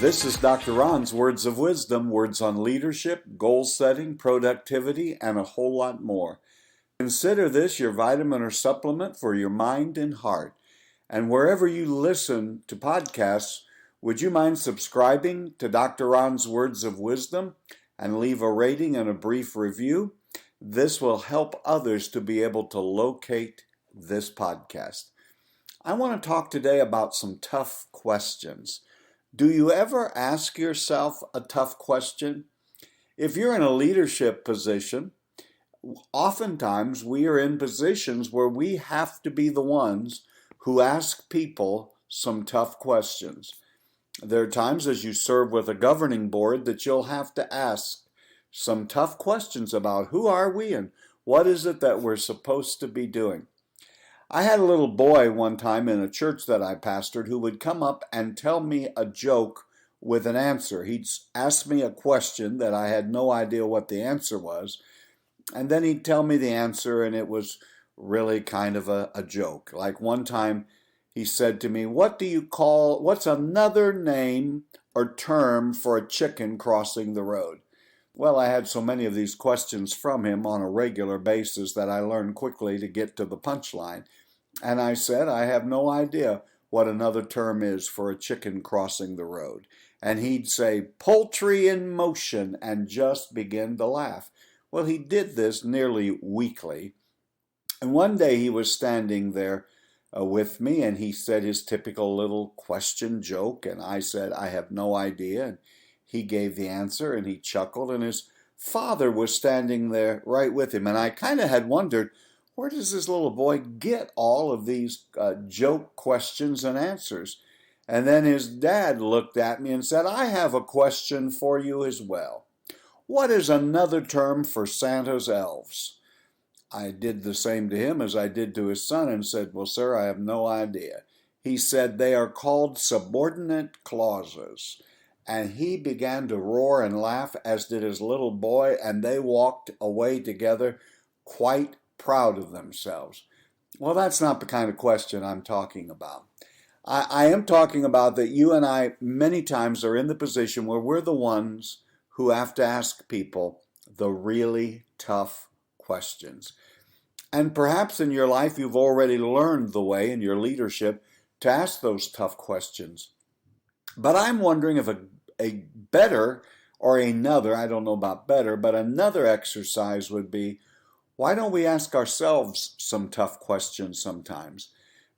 This is Dr. Ron's Words of Wisdom, words on leadership, goal setting, productivity, and a whole lot more. Consider this your vitamin or supplement for your mind and heart. And wherever you listen to podcasts, would you mind subscribing to Dr. Ron's Words of Wisdom and leave a rating and a brief review? This will help others to be able to locate this podcast. I want to talk today about some tough questions. Do you ever ask yourself a tough question? If you're in a leadership position, oftentimes we are in positions where we have to be the ones who ask people some tough questions. There are times as you serve with a governing board that you'll have to ask some tough questions about who are we and what is it that we're supposed to be doing. I had a little boy one time in a church that I pastored who would come up and tell me a joke with an answer. He'd ask me a question that I had no idea what the answer was, and then he'd tell me the answer, and it was really kind of a joke. Like one time he said to me, what's another name or term for a chicken crossing the road? Well, I had so many of these questions from him on a regular basis that I learned quickly to get to the punchline. And I said, I have no idea what another term is for a chicken crossing the road. And he'd say, poultry in motion, and just begin to laugh. Well, he did this nearly weekly. And one day he was standing there with me, and he said his typical little question joke. And I said, I have no idea. And he gave the answer, and he chuckled. And his father was standing there right with him. And I kind of had wondered, where does this little boy get all of these joke questions and answers? And then his dad looked at me and said, I have a question for you as well. What is another term for Santa's elves? I did the same to him as I did to his son and said, well, sir, I have no idea. He said, they are called subordinate clauses. And he began to roar and laugh, as did his little boy, and they walked away together quite proud of themselves. Well, that's not the kind of question I'm talking about. I am talking about that you and I many times are in the position where we're the ones who have to ask people the really tough questions. And perhaps in your life you've already learned the way in your leadership to ask those tough questions. But I'm wondering if a better or another, I don't know about better, but another exercise would be, why don't we ask ourselves some tough questions sometimes?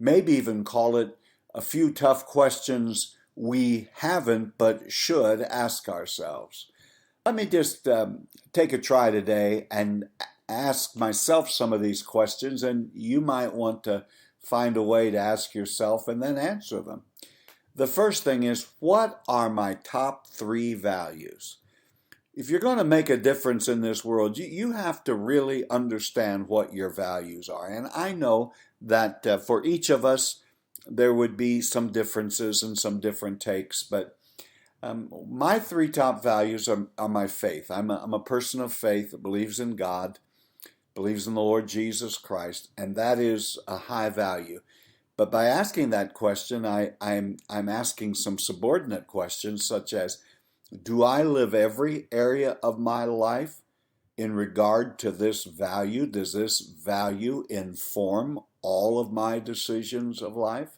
Maybe even call it a few tough questions we haven't but should ask ourselves. Let me just take a try today and ask myself some of these questions, and you might want to find a way to ask yourself and then answer them. The first thing is, what are my top 3 values? If you're going to make a difference in this world, you have to really understand what your values are. And I know that for each of us, there would be some differences and some different takes. But my 3 top values are my faith. I'm a person of faith that believes in God, believes in the Lord Jesus Christ, and that is a high value. But by asking that question, I'm asking some subordinate questions, such as, do I live every area of my life in regard to this value? Does this value inform all of my decisions of life?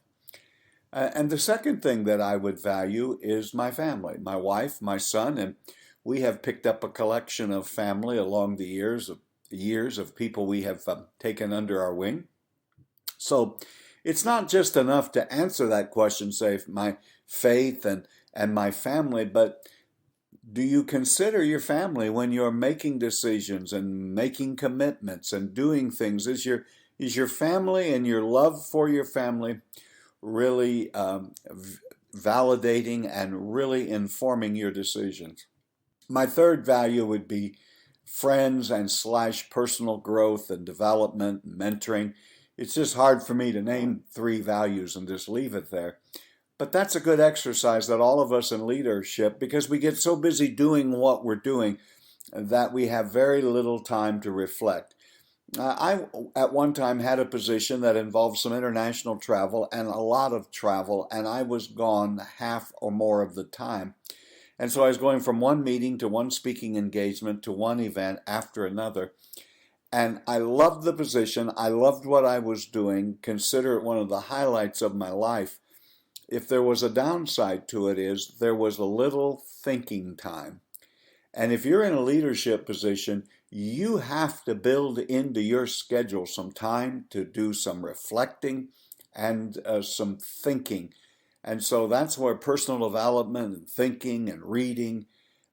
And the second thing that I would value is my family, my wife, my son, and we have picked up a collection of family along the years of people we have taken under our wing. So it's not just enough to answer that question, say my faith and my family, but do you consider your family when you're making decisions and making commitments and doing things? Is your family and your love for your family really validating and really informing your decisions? My third value would be friends and / personal growth and development, mentoring. It's just hard for me to name 3 values and just leave it there. But that's a good exercise that all of us in leadership, because we get so busy doing what we're doing, that we have very little time to reflect. I, at one time, had a position that involved some international travel and a lot of travel, and I was gone half or more of the time. And so I was going from one meeting to one speaking engagement to one event after another. And I loved the position. I loved what I was doing. Consider it one of the highlights of my life. If there was a downside to it, is there was a little thinking time. And if you're in a leadership position, you have to build into your schedule some time to do some reflecting and some thinking. And so that's where personal development and thinking and reading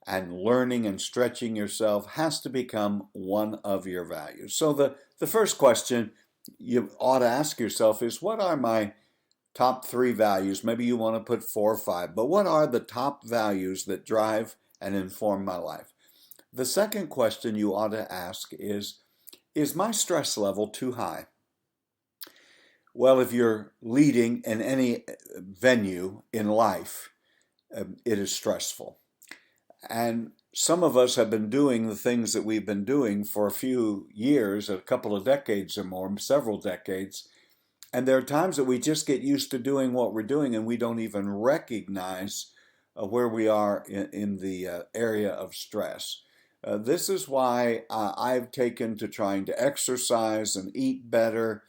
and learning and stretching yourself has to become one of your values. So the first question you ought to ask yourself is, what are my top three values? Maybe you want to put four or five, but what are the top values that drive and inform my life? The second question you ought to ask is my stress level too high? Well, if you're leading in any venue in life, it is stressful. And some of us have been doing the things that we've been doing for a few years, a couple of decades or more, several decades. And there are times that we just get used to doing what we're doing and we don't even recognize where we are in the area of stress. This is why I've taken to trying to exercise and eat better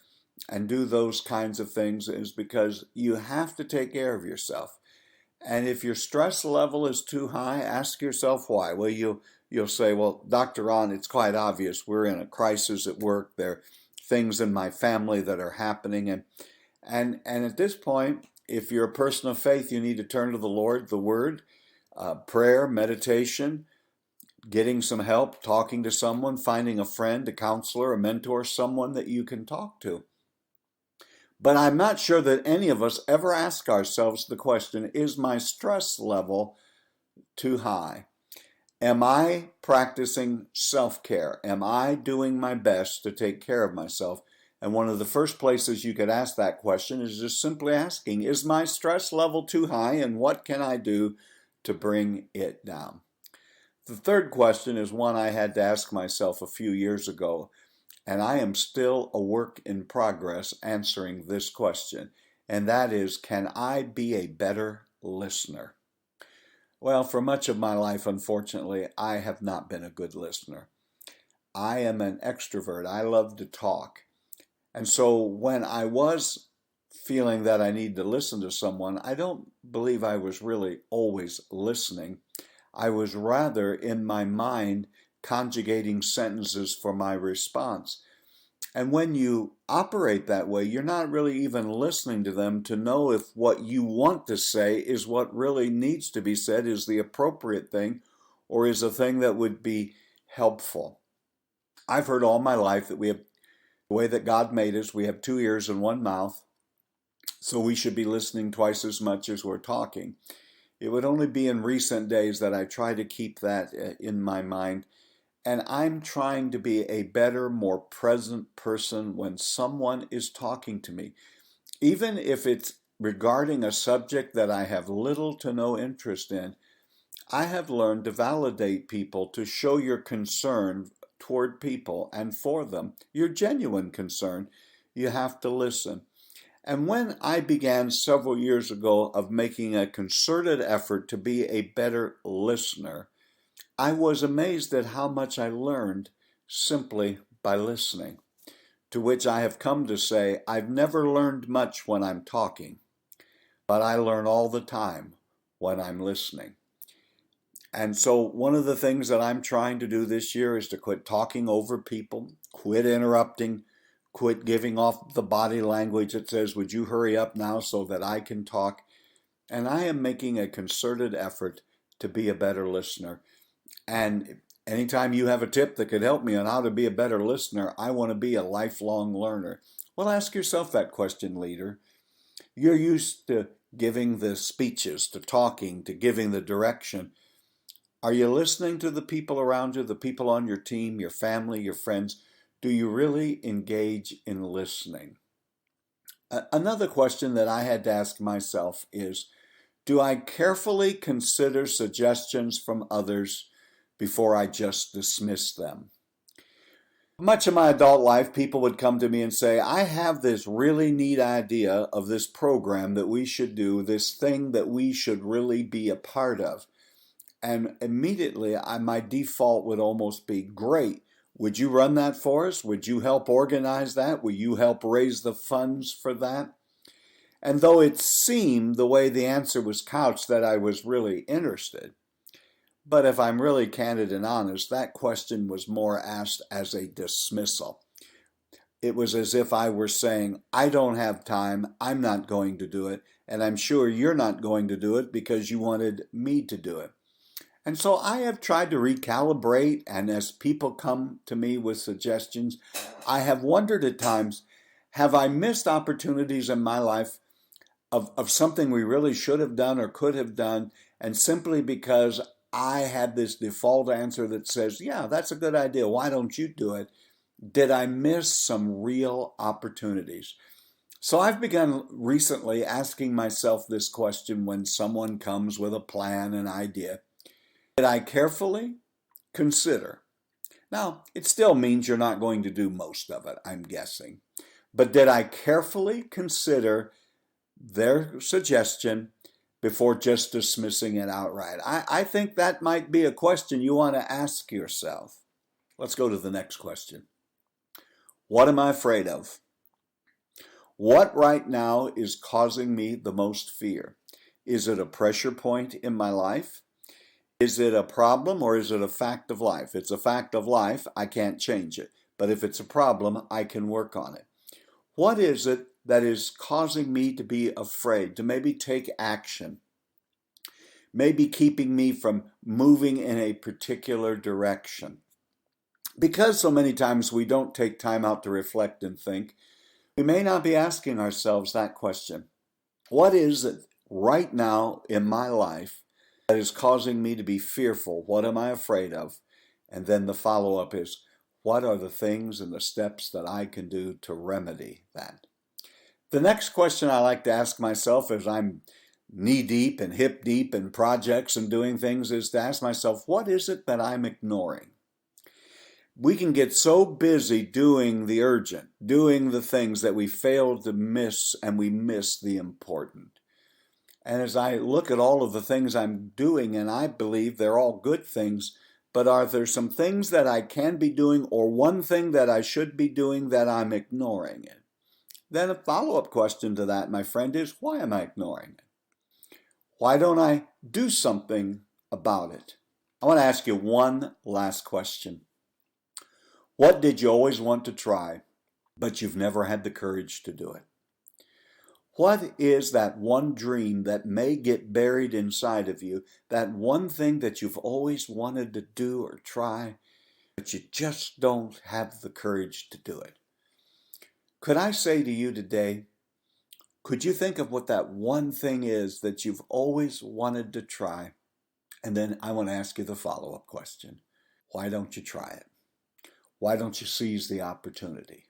and do those kinds of things, is because you have to take care of yourself. And if your stress level is too high, ask yourself why. Well, you'll say, well, Dr. Ron, it's quite obvious. We're in a crisis at work. There are things in my family that are happening. And at this point, if you're a person of faith, you need to turn to the Lord, the Word, prayer, meditation, getting some help, talking to someone, finding a friend, a counselor, a mentor, someone that you can talk to. But I'm not sure that any of us ever ask ourselves the question, is my stress level too high? Am I practicing self-care? Am I doing my best to take care of myself? And one of the first places you could ask that question is just simply asking, is my stress level too high, and what can I do to bring it down? The third question is one I had to ask myself a few years ago, and I am still a work in progress answering this question, and that is, can I be a better listener? Well, for much of my life, unfortunately, I have not been a good listener. I am an extrovert. I love to talk. And so when I was feeling that I need to listen to someone, I don't believe I was really always listening. I was rather in my mind conjugating sentences for my response. And when you operate that way, you're not really even listening to them to know if what you want to say is what really needs to be said, is the appropriate thing, or is a thing that would be helpful. I've heard all my life that we have, the way that God made us, we have 2 ears and 1 mouth, so we should be listening twice as much as we're talking. It would only be in recent days that I try to keep that in my mind. And I'm trying to be a better, more present person when someone is talking to me. Even if it's regarding a subject that I have little to no interest in, I have learned to validate people, to show your concern toward people and for them, your genuine concern. You have to listen. And when I began several years ago of making a concerted effort to be a better listener, I was amazed at how much I learned simply by listening. To which I have come to say, I've never learned much when I'm talking, but I learn all the time when I'm listening. And so one of the things that I'm trying to do this year is to quit talking over people, quit interrupting, quit giving off the body language that says, would you hurry up now so that I can talk? And I am making a concerted effort to be a better listener. And anytime you have a tip that could help me on how to be a better listener, I want to be a lifelong learner. Well, ask yourself that question, leader. You're used to giving the speeches, to talking, to giving the direction. Are you listening to the people around you, the people on your team, your family, your friends? Do you really engage in listening? Another question that I had to ask myself is, do I carefully consider suggestions from others before I just dismiss them? Much of my adult life, people would come to me and say, I have this really neat idea of this program that we should do, this thing that we should really be a part of. And immediately, my default would almost be, great. Would you run that for us? Would you help organize that? Will you help raise the funds for that? And though it seemed, the way the answer was couched, that I was really interested, but if I'm really candid and honest, that question was more asked as a dismissal. It was as if I were saying, I don't have time, I'm not going to do it, and I'm sure you're not going to do it because you wanted me to do it. And so I have tried to recalibrate, and as people come to me with suggestions, I have wondered at times, have I missed opportunities in my life of something we really should have done or could have done, and simply because I had this default answer that says, yeah, that's a good idea, why don't you do it? Did I miss some real opportunities? So I've begun recently asking myself this question when someone comes with a plan, an idea. Did I carefully consider? Now, it still means you're not going to do most of it, I'm guessing. But did I carefully consider their suggestion before just dismissing it outright? I think that might be a question you want to ask yourself. Let's go to the next question. What am I afraid of? What right now is causing me the most fear? Is it a pressure point in my life? Is it a problem or is it a fact of life? If it's a fact of life, I can't change it. But if it's a problem, I can work on it. What is it that is causing me to be afraid, to maybe take action, maybe keeping me from moving in a particular direction? Because so many times we don't take time out to reflect and think, we may not be asking ourselves that question. What is it right now in my life that is causing me to be fearful? What am I afraid of? And then the follow-up is, what are the things and the steps that I can do to remedy that? The next question I like to ask myself as I'm knee-deep and hip-deep in projects and doing things is to ask myself, what is it that I'm ignoring? We can get so busy doing the urgent, doing the things that we fail to miss, and we miss the important. And as I look at all of the things I'm doing, and I believe they're all good things, but are there some things that I can be doing or one thing that I should be doing that I'm ignoring it? Then a follow-up question to that, my friend, is why am I ignoring it? Why don't I do something about it? I want to ask you one last question. What did you always want to try, but you've never had the courage to do it? What is that one dream that may get buried inside of you, that one thing that you've always wanted to do or try, but you just don't have the courage to do it? Could I say to you today, could you think of what that one thing is that you've always wanted to try? And then I want to ask you the follow-up question. Why don't you try it? Why don't you seize the opportunity?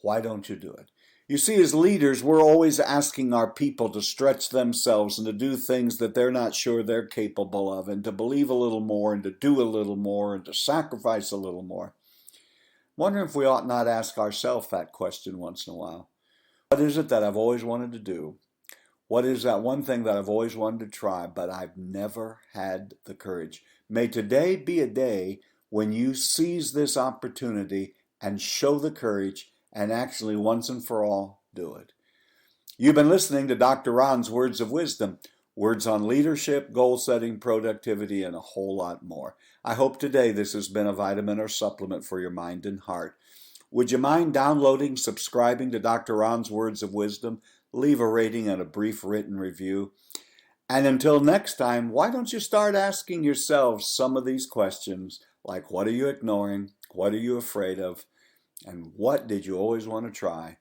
Why don't you do it? You see, as leaders, we're always asking our people to stretch themselves and to do things that they're not sure they're capable of, and to believe a little more, and to do a little more, and to sacrifice a little more. Wondering if we ought not ask ourselves that question once in a while. What is it that I've always wanted to do? What is that one thing that I've always wanted to try, but I've never had the courage? May today be a day when you seize this opportunity and show the courage and actually once and for all do it. You've been listening to Dr. Ron's Words of Wisdom, words on leadership, goal setting, productivity, and a whole lot more. I hope today this has been a vitamin or supplement for your mind and heart. Would you mind downloading, subscribing to Dr. Ron's Words of Wisdom? Leave a rating and a brief written review. And until next time, why don't you start asking yourselves some of these questions, like what are you ignoring? What are you afraid of? And what did you always want to try,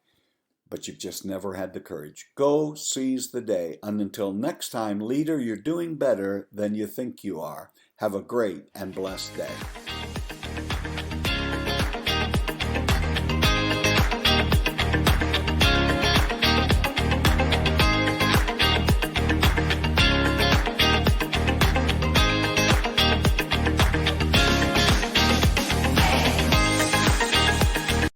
but you've just never had the courage? Go seize the day. And until next time, leader, you're doing better than you think you are. Have a great and blessed day.